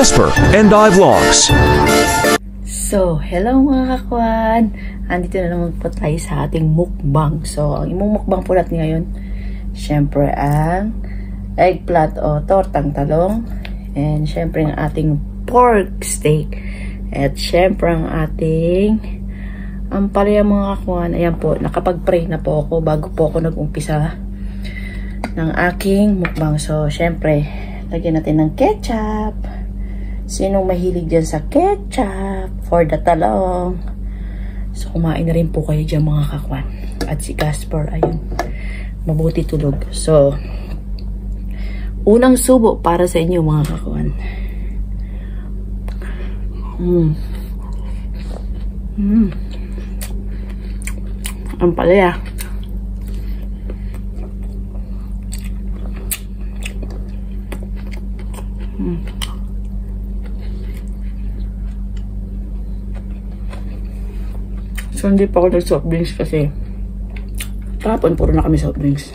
Casper and I Vlogs. So, hello mga kakwan! Andito na naman po tayo sa ating mukbang. So, ang imong mukbang po natin ngayon, syempre ang eggplant o tortang talong. And syempre ang ating pork steak. At syempre ang ating ampalaya mga kakwan. Ayan po, nakapag-pray na po ako bago po ako nag-umpisa ng aking mukbang. So, syempre, lagyan natin ng ketchup. Sinong mahilig dyan sa ketchup for the talong? So, kumain na rin po kayo dyan mga kakwan. At si Casper, ayun, mabuti tulog. So, unang subo para sa inyo mga kakwan. Ang palaya. So, hindi pa ako nag-soft drinks kasi kahapon puro na kami soft drinks.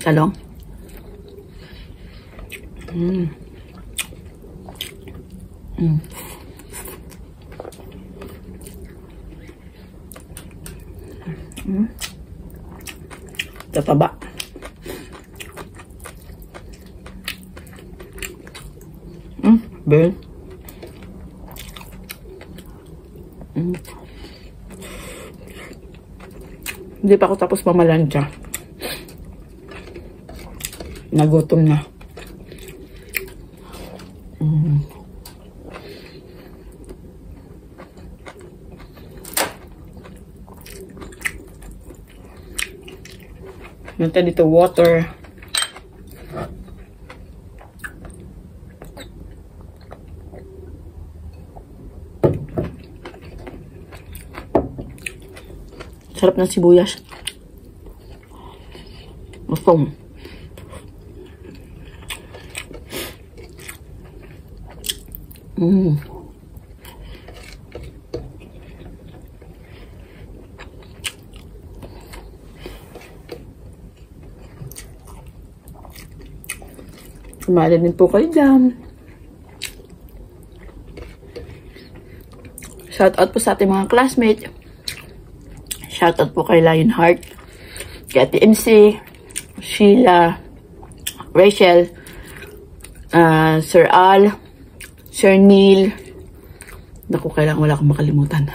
Talong. Tataba. Ben. Hindi pa ako tapos mamalansya. Nagutom na. Nanta dito water. Sarap ng sibuyas. Masong. Sumali din po kayo dyan. Shout out po sa ating mga classmates. Shoutout po kay Lionheart, kay Ate MC, Sheila, Rachel, Sir Al, Sir Neil. Naku, kailangan wala akong makalimutan.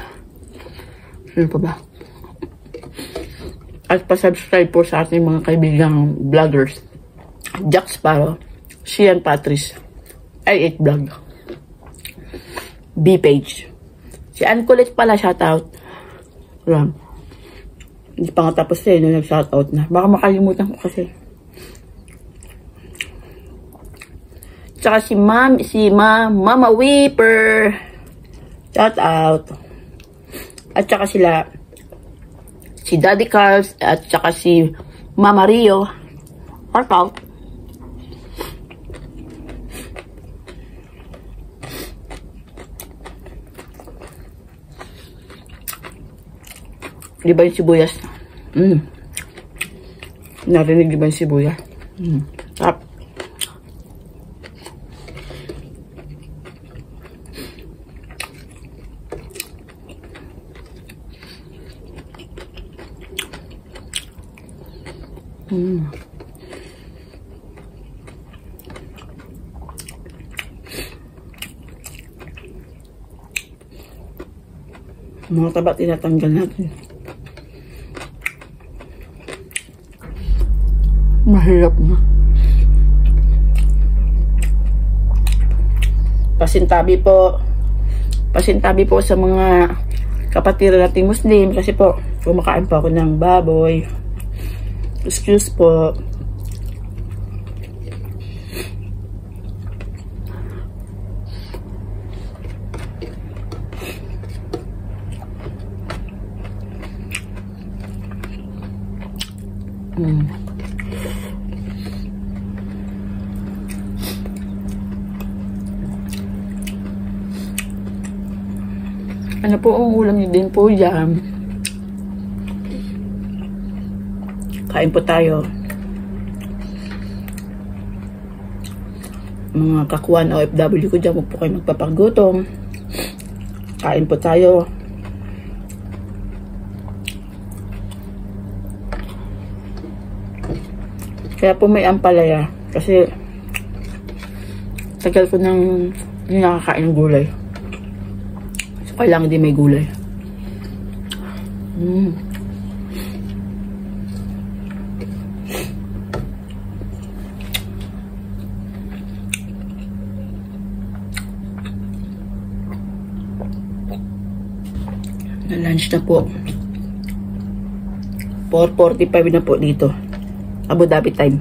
Ano pa ba? At pa-subscribe po sa ating mga kaibigang vloggers. Jack Sparrow, Sian Patrice, I8 Vlog, B-Page. Si Ann Kulit pala, shoutout. Ram. Hindi pa nga tapos eh, nung nag-shoutout na. Baka makalimutan ko kasi. Tsaka si Mama Weeper. Shoutout. At tsaka sila, si Daddy Carls, at tsaka si Mama Rio. Shoutout. Di ba yung sibuyas? Narinig di ba yung sibuyas? Sarap. Mga taba tinatanggal natin. Mahirap na. Pasintabi po. Pasintabi po sa mga kapatid nating Muslim kasi po kumakain po ako ng baboy. Excuse po. Ano po ang ulam niyo din po yan? Kain po tayo. mga kakuan OFW ko dyan, huwag po kayo magpapagutom. Kain po tayo. Kaya po may ampalaya. Kasi tagal ko nang hindi nakakain ng gulay. So, kailangan din may gulay. Na-lunch na po. 4:45 na po dito. Abu Dhabi time.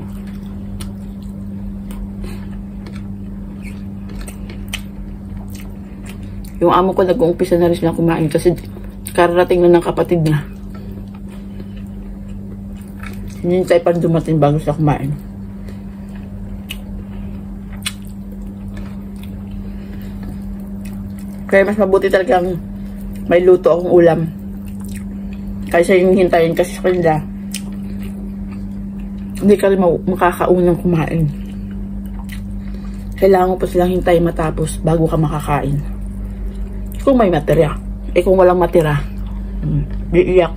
Yung amo ko nag-uumpisa na rin sila kumain kasi kararating na ng kapatid niya. Hinintay pa dumating bago sila kumain. Kaya mas mabuti talagang may luto akong ulam kaysa yung hintayin kasi sa kanila. Hindi ka rin makakaunang kumain. Kailangan mo pa silang hintayin matapos bago ka makakain. Kung may matira. Kung walang matira, iiyak.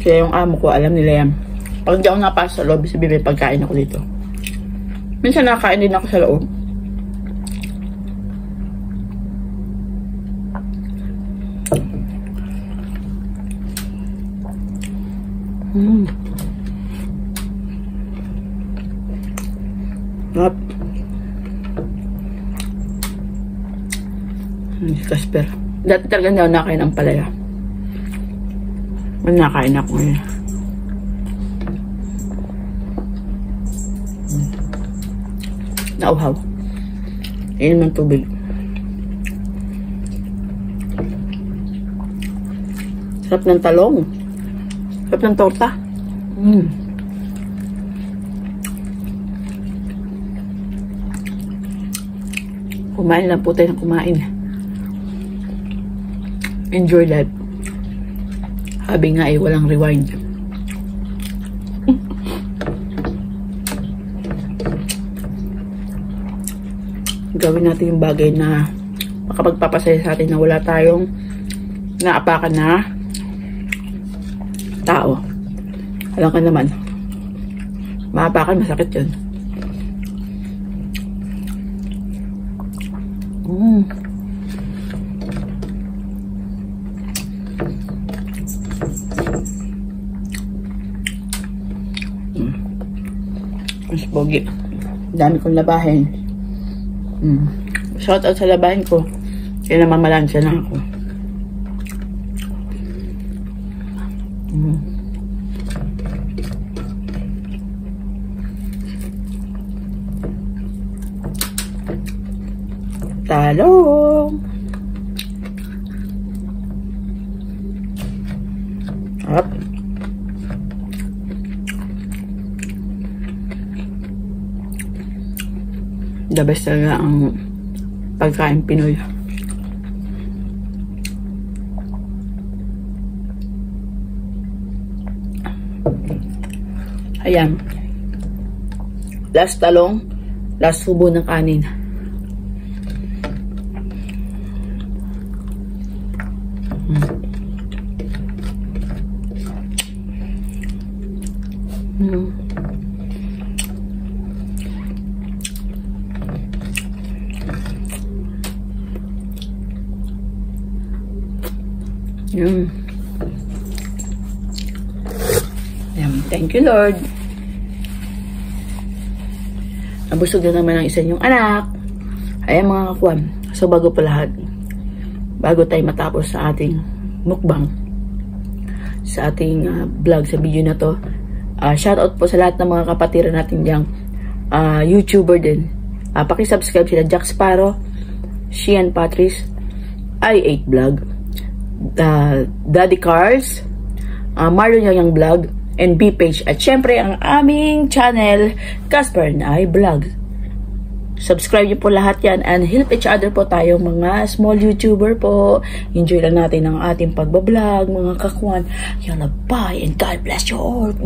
Kaya yung amo ko, alam nila yan. Pag di ako napasok sa loob, sabihin may pagkain ako dito. Minsan nakakain din ako sa loob. Sarap. Kasper. Dati talaga hindi ako nakain ng palaya. Nakain ako ngayon. Nauhaw. Inom ng tubig. Sarap ng talong. Sarap ng torta. Kumain lang po tayo ng kumain. Enjoy life. Sabi nga walang rewind. Gawin natin yung bagay na makapagpapasaya sa atin na wala tayong naapakan na tao. Alam ka naman, maapakan, masakit yun. Mas pogi. Dami kong labahin. Shout out sa labahin ko. Kaya namamalansya na ako. Talong. Up. The best talaga ang pagkain Pinoy. Ayan. Last talong, last subo ng kanin. Thank you, Lord. Nabusog na naman ang isa niyong anak. Ayan mga kakuan. So bago pa lahat, bago tayo matapos sa ating mukbang, sa ating vlog, sa video na to, shoutout po sa lahat ng mga kapatiran natin diyang YouTuber din. Pakisubscribe sila: Jack Sparrow, Shian Patrice, I8 Vlog, Daddy Cars, Marlon Yang Vlog, and B-Page. At syempre, ang aming channel, Casper and I Vlog. Subscribe niyo po lahat yan and help each other po tayo mga small YouTuber po. Enjoy lang natin ang ating pagbablog, mga kakwan. Yalla, bye and God bless you all.